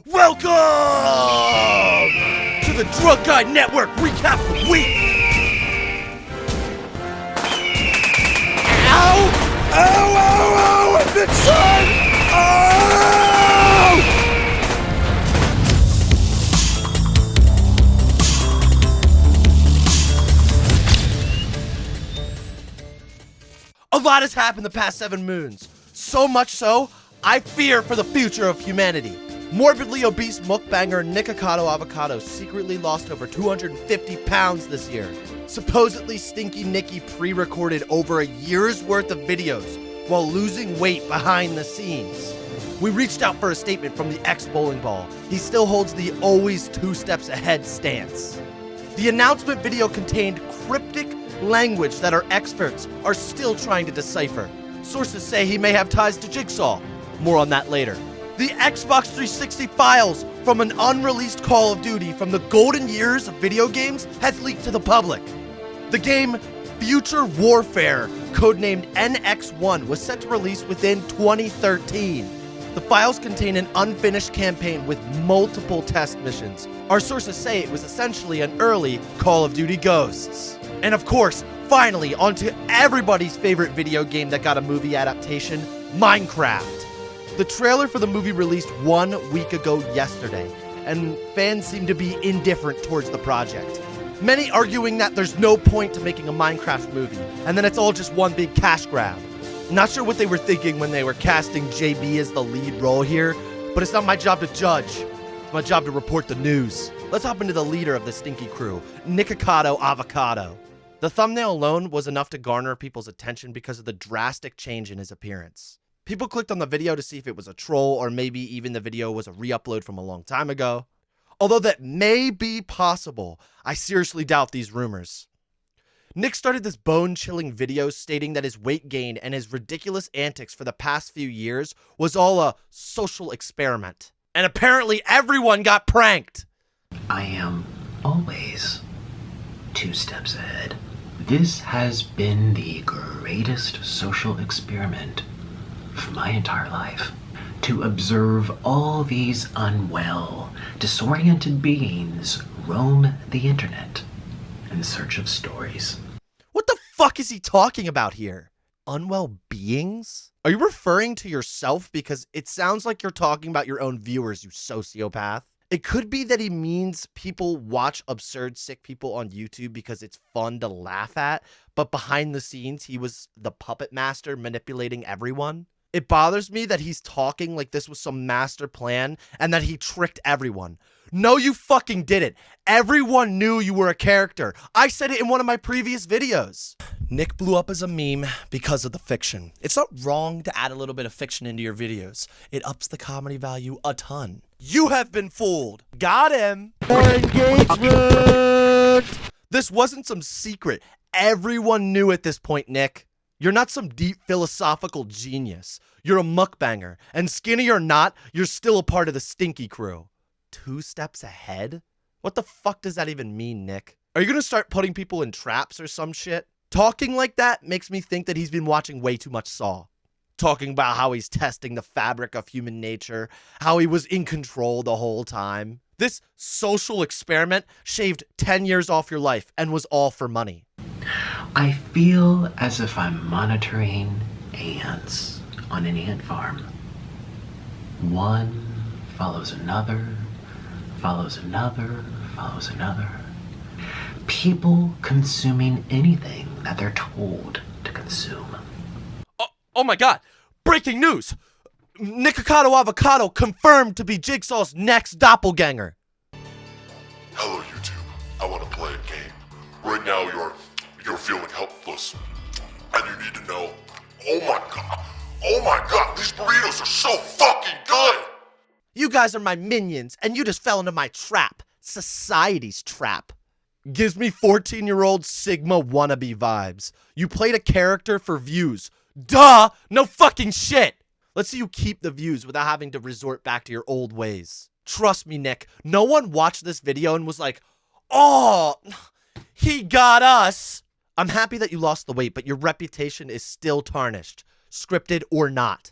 Welcome to the Drug Guide Network Recap Week! Ow! Ow, ow, ow! I've been shot! Ow! A lot has happened the past 7 moons. So much so, I fear for the future of humanity. Morbidly obese mukbanger Nikacado Avocado secretly lost over 250 pounds this year. Supposedly Stinky Nicky pre-recorded over a year's worth of videos while losing weight behind the scenes. We reached out for a statement from the ex-bowling ball. He still holds the always 2 steps ahead stance. The announcement video contained cryptic language that our experts are still trying to decipher. Sources say he may have ties to Jigsaw. More on that later. The Xbox 360 files from an unreleased Call of Duty from the golden years of video games has leaked to the public. The game Future Warfare, codenamed NX1, was set to release within 2013. The files contain an unfinished campaign with multiple test missions. Our sources say it was essentially an early Call of Duty Ghosts. And of course, finally, onto everybody's favorite video game that got a movie adaptation, Minecraft. The trailer for the movie released 1 week ago yesterday, and fans seem to be indifferent towards the project. Many arguing that there's no point to making a Minecraft movie, and then it's all just one big cash grab. Not sure what they were thinking when they were casting JB as the lead role here, but it's not my job to judge. It's my job to report the news. Let's hop into the leader of the stinky crew, Nikacado Avocado. The thumbnail alone was enough to garner people's attention because of the drastic change in his appearance. People clicked on the video to see if it was a troll, or maybe even the video was a re-upload from a long time ago. Although that may be possible, I seriously doubt these rumors. Nick started this bone-chilling video stating that his weight gain and his ridiculous antics for the past few years was all a social experiment. And apparently everyone got pranked! I am always 2 steps ahead. This has been the greatest social experiment for my entire life. To observe all these unwell, disoriented beings roam the internet in search of stories. What the fuck is he talking about here? Unwell beings? Are you referring to yourself? Because it sounds like you're talking about your own viewers, you sociopath. It could be that he means people watch absurd sick people on YouTube because it's fun to laugh at, but behind the scenes, he was the puppet master manipulating everyone. It bothers me that he's talking like this was some master plan and that he tricked everyone. No, you fucking didn't. Everyone knew you were a character. I said it in one of my previous videos. Nick blew up as a meme because of the fiction. It's not wrong to add a little bit of fiction into your videos. It ups the comedy value a ton. You have been fooled. Got him. More engagement. This wasn't some secret. Everyone knew at this point, Nick. You're not some deep philosophical genius. You're a mukbanger, and skinny or not, you're still a part of the stinky crew. 2 steps ahead? What the fuck does that even mean, Nick? Are you gonna start putting people in traps or some shit? Talking like that makes me think that he's been watching way too much Saw. Talking about how he's testing the fabric of human nature, how he was in control the whole time. This social experiment shaved 10 years off your life and was all for money. I feel as if I'm monitoring ants on an ant farm. One follows another, follows another, follows another. People consuming anything that they're told to consume. Oh my god! Breaking news! Nikacado Avocado confirmed to be Jigsaw's next doppelganger. Hello YouTube, I want to play a game. Right now you're feeling helpless. And you need to know, oh my god, these burritos are so fucking good! You guys are my minions, and you just fell into my trap. Society's trap. Gives me 14-year-old Sigma wannabe vibes. You played a character for views. Duh! No fucking shit! Let's see you keep the views without having to resort back to your old ways. Trust me, Nick, no one watched this video and was like, oh, he got us. I'm happy that you lost the weight, but your reputation is still tarnished, scripted or not.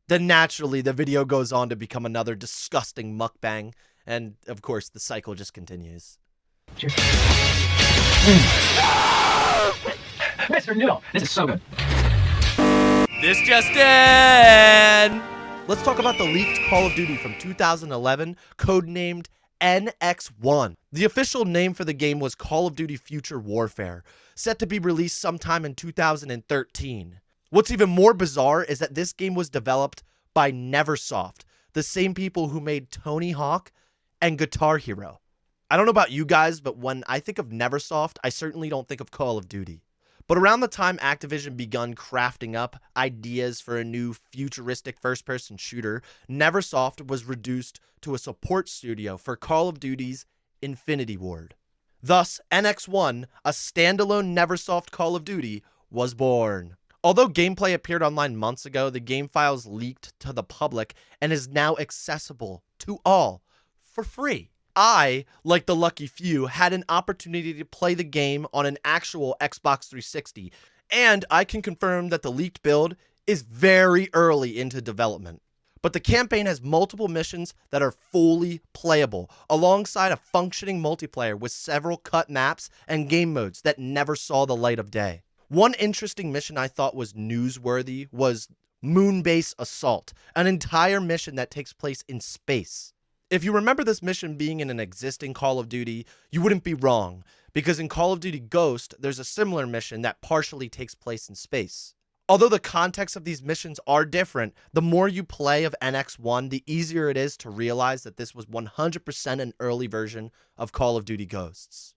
Then naturally, the video goes on to become another disgusting mukbang, and of course, the cycle just continues. Mr. Noodle, this is so good. This just in! Let's talk about the leaked Call of Duty from 2011, codenamed NX1. The official name for the game was Call of Duty Future Warfare, set to be released sometime in 2013. What's even more bizarre is that this game was developed by Neversoft, the same people who made Tony Hawk and Guitar Hero. I don't know about you guys, but when I think of Neversoft, I certainly don't think of Call of Duty. But around the time Activision begun crafting up ideas for a new futuristic first-person shooter, Neversoft was reduced to a support studio for Call of Duty's Infinity Ward. Thus, NX1, a standalone Neversoft Call of Duty, was born. Although gameplay appeared online months ago, the game files leaked to the public and is now accessible to all for free. I, like the lucky few, had an opportunity to play the game on an actual Xbox 360, and I can confirm that the leaked build is very early into development. But the campaign has multiple missions that are fully playable, alongside a functioning multiplayer with several cut maps and game modes that never saw the light of day. One interesting mission I thought was newsworthy was Moonbase Assault, an entire mission that takes place in space. If you remember this mission being in an existing Call of Duty, you wouldn't be wrong, because in Call of Duty Ghost, there's a similar mission that partially takes place in space. Although the context of these missions are different, the more you play of NX1, the easier it is to realize that this was 100% an early version of Call of Duty Ghosts.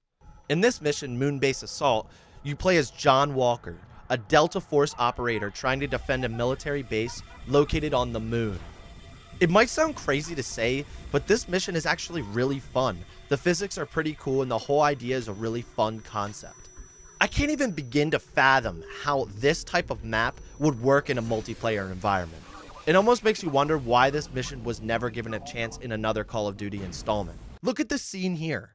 In this mission, Moonbase Assault, you play as John Walker, a Delta Force operator trying to defend a military base located on the moon. It might sound crazy to say, but this mission is actually really fun. The physics are pretty cool and the whole idea is a really fun concept. I can't even begin to fathom how this type of map would work in a multiplayer environment. It almost makes you wonder why this mission was never given a chance in another Call of Duty installment. Look at this scene here.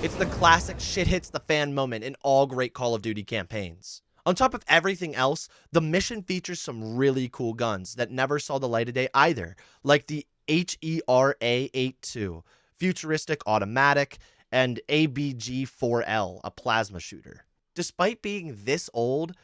It's the classic shit hits the fan moment in all great Call of Duty campaigns. On top of everything else, the mission features some really cool guns that never saw the light of day either, like the HERA-82, futuristic automatic, and ABG-4L, a plasma shooter. Despite being this old,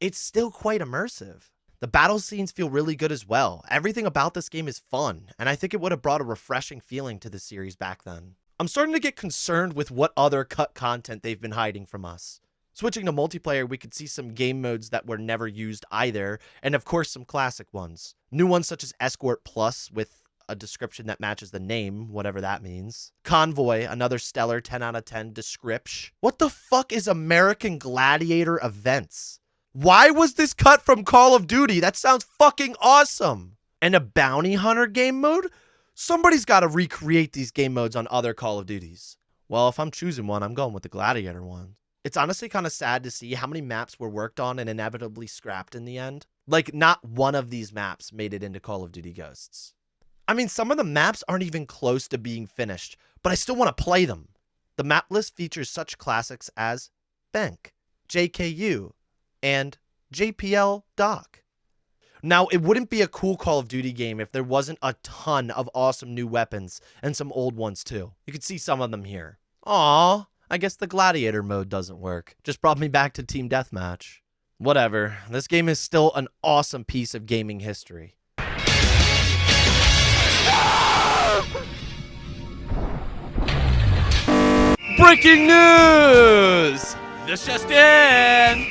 it's still quite immersive. The battle scenes feel really good as well. Everything about this game is fun, and I think it would have brought a refreshing feeling to the series back then. I'm starting to get concerned with what other cut content they've been hiding from us. Switching to multiplayer, we could see some game modes that were never used either, and of course some classic ones. New ones such as Escort Plus, with a description that matches the name, whatever that means. Convoy, another stellar 10 out of 10 description. What the fuck is American Gladiator Events? Why was this cut from Call of Duty? That sounds fucking awesome. And a bounty hunter game mode? Somebody's got to recreate these game modes on other Call of Duties. Well, if I'm choosing one, I'm going with the Gladiator one. It's honestly kind of sad to see how many maps were worked on and inevitably scrapped in the end. Like, not one of these maps made it into Call of Duty Ghosts. I mean, some of the maps aren't even close to being finished, but I still want to play them. The map list features such classics as Bank, JKU, and JPL Dock. Now, it wouldn't be a cool Call of Duty game if there wasn't a ton of awesome new weapons and some old ones too. You can see some of them here. Aww, I guess the Gladiator mode doesn't work. Just brought me back to Team Deathmatch. Whatever, this game is still an awesome piece of gaming history. Breaking news! This just in!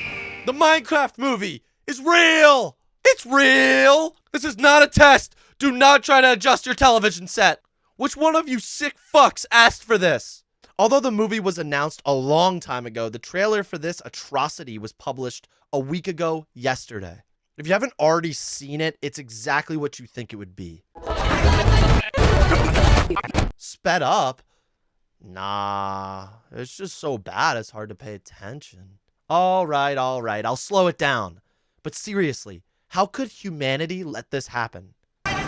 The Minecraft movie is real! It's real! This is not a test! Do not try to adjust your television set! Which one of you sick fucks asked for this? Although the movie was announced a long time ago, the trailer for this atrocity was published a week ago yesterday. If you haven't already seen it, it's exactly what you think it would be. Sped up? Nah, it's just so bad it's hard to pay attention. Alright, I'll slow it down. But seriously, how could humanity let this happen?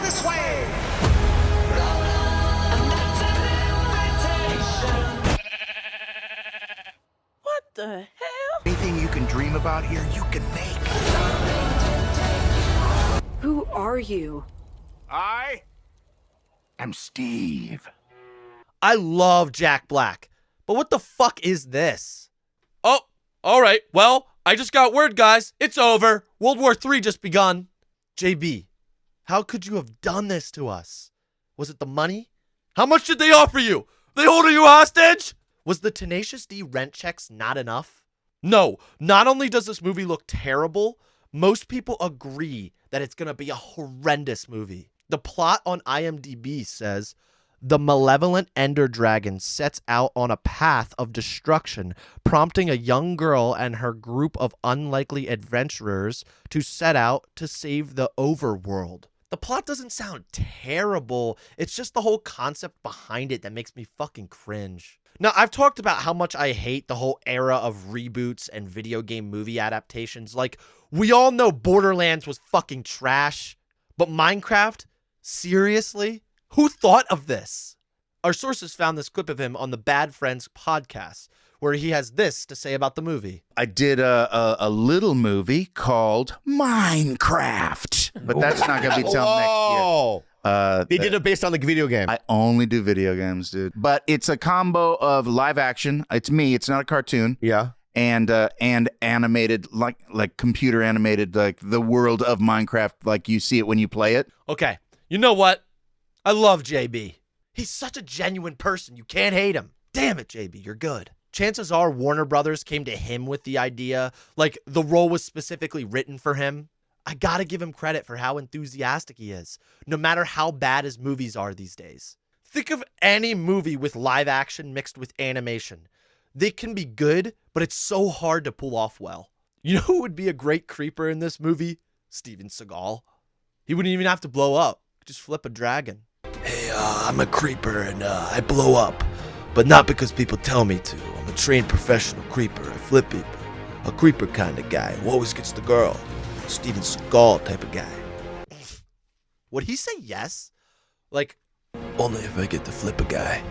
this way! What the hell? Anything you can dream about here, you can make. Who are you? I am Steve. I love Jack Black, but what the fuck is this? Oh, all right. Well, I just got word, guys. It's over. World War III just begun. JB, how could you have done this to us? Was it the money? How much did they offer you? They holding you hostage? Was the Tenacious D rent checks not enough? No, not only does this movie look terrible, most people agree that it's going to be a horrendous movie. The plot on IMDb says, the malevolent Ender Dragon sets out on a path of destruction, prompting a young girl and her group of unlikely adventurers to set out to save the overworld. The plot doesn't sound terrible. It's just the whole concept behind it that makes me fucking cringe. Now, I've talked about how much I hate the whole era of reboots and video game movie adaptations. Like, we all know Borderlands was fucking trash, but Minecraft? Seriously? Who thought of this? Our sources found this clip of him on the Bad Friends podcast, where he has this to say about the movie. I did a little movie called Minecraft, but that's not going to be till next year. He did it based on the video game. I only do video games, dude. But it's a combo of live action. It's me. It's not a cartoon. Yeah. And animated, like computer animated, like the world of Minecraft, like you see it when you play it. Okay, you know what? I love JB. He's such a genuine person. You can't hate him. Damn it, JB, you're good. Chances are Warner Brothers came to him with the idea. Like, the role was specifically written for him. I gotta give him credit for how enthusiastic he is, no matter how bad his movies are these days. Think of any movie with live action mixed with animation. They can be good, but it's so hard to pull off well. You know who would be a great creeper in this movie? Steven Seagal. He wouldn't even have to blow up. Just flip a dragon. Hey, I'm a creeper and I blow up. But not because people tell me to. I'm a trained professional creeper. I flip people. A creeper kind of guy who always gets the girl. Steven Seagal type of guy. Would he say yes? Like, only if I get to flip a guy.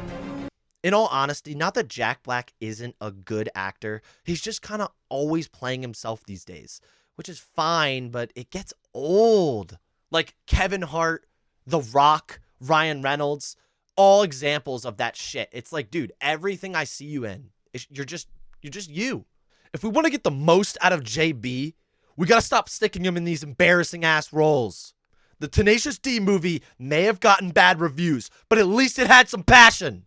In all honesty, not that Jack Black isn't a good actor. He's just kind of always playing himself these days. Which is fine, but it gets old. Like Kevin Hart, The Rock, Ryan Reynolds, all examples of that shit. It's like, dude, everything I see you in, you're just you. If we want to get the most out of JB, we got to stop sticking him in these embarrassing ass roles. The Tenacious D movie may have gotten bad reviews, but at least it had some passion.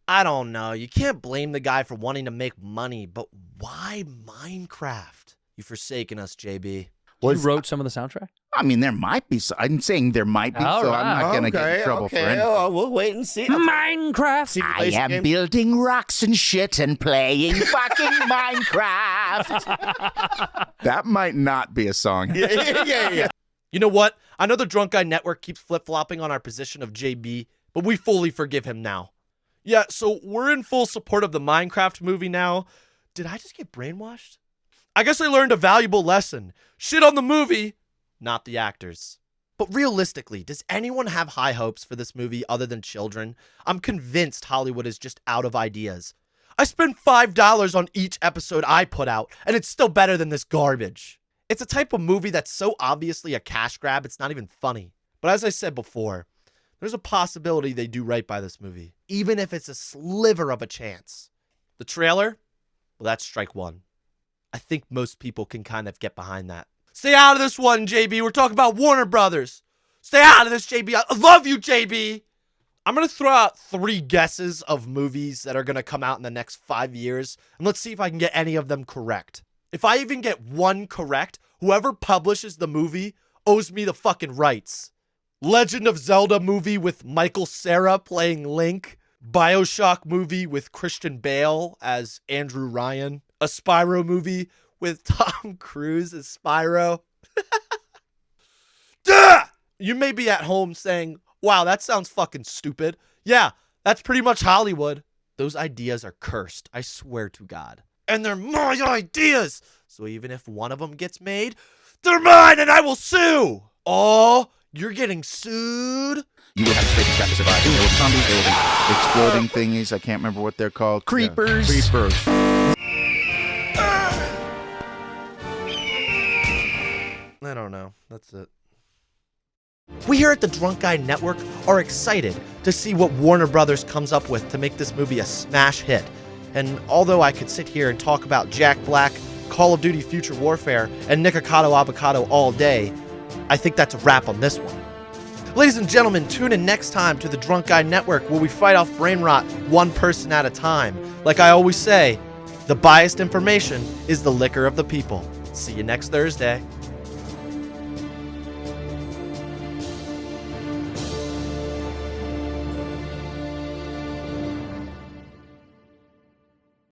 I don't know. You can't blame the guy for wanting to make money, but why Minecraft? You've forsaken us, JB. You wrote some of the soundtrack? I mean, there might be. I'm saying there might be, so I'm not going to get in trouble for anything. We'll wait and see. Minecraft. I am building rocks and shit and playing fucking Minecraft. That might not be a song. Yeah. You know what? I know the Drunk Guy Network keeps flip-flopping on our position of JB, but we fully forgive him now. Yeah, so we're in full support of the Minecraft movie now. Did I just get brainwashed? I guess I learned a valuable lesson. Shit on the movie, not the actors. But realistically, does anyone have high hopes for this movie other than children? I'm convinced Hollywood is just out of ideas. I spent $5 on each episode I put out, and it's still better than this garbage. It's a type of movie that's so obviously a cash grab, it's not even funny. But as I said before, there's a possibility they do right by this movie, even if it's a sliver of a chance. The trailer? Well, that's strike one. I think most people can kind of get behind that. Stay out of this one, JB. We're talking about Warner Brothers. Stay out of this, JB. I love you, JB. I'm going to throw out 3 guesses of movies that are going to come out in the next 5 years, and let's see if I can get any of them correct. If I even get one correct, whoever publishes the movie owes me the fucking rights. Legend of Zelda movie with Michael Cera playing Link. BioShock movie with Christian Bale as Andrew Ryan. A Spyro movie with Tom Cruise as Spyro. Duh! You may be at home saying, wow, that sounds fucking stupid. Yeah, that's pretty much Hollywood. Those ideas are cursed, I swear to God. And they're my ideas! So even if one of them gets made, they're mine and I will sue! Oh, You're getting sued. You would have to stay strapped to survive. There will be zombies, there will be exploding thingies. I can't remember what they're called. Creepers. Creepers. I don't know. That's it. We here at the Drunk Guy Network are excited to see what Warner Brothers comes up with to make this movie a smash hit. And although I could sit here and talk about Jack Black, Call of Duty Future Warfare, and Nikacado Avocado all day, I think that's a wrap on this one. Ladies and gentlemen, tune in next time to the Drunk Guy Network where we fight off brain rot one person at a time. Like I always say, the biased information is the liquor of the people. See you next Thursday.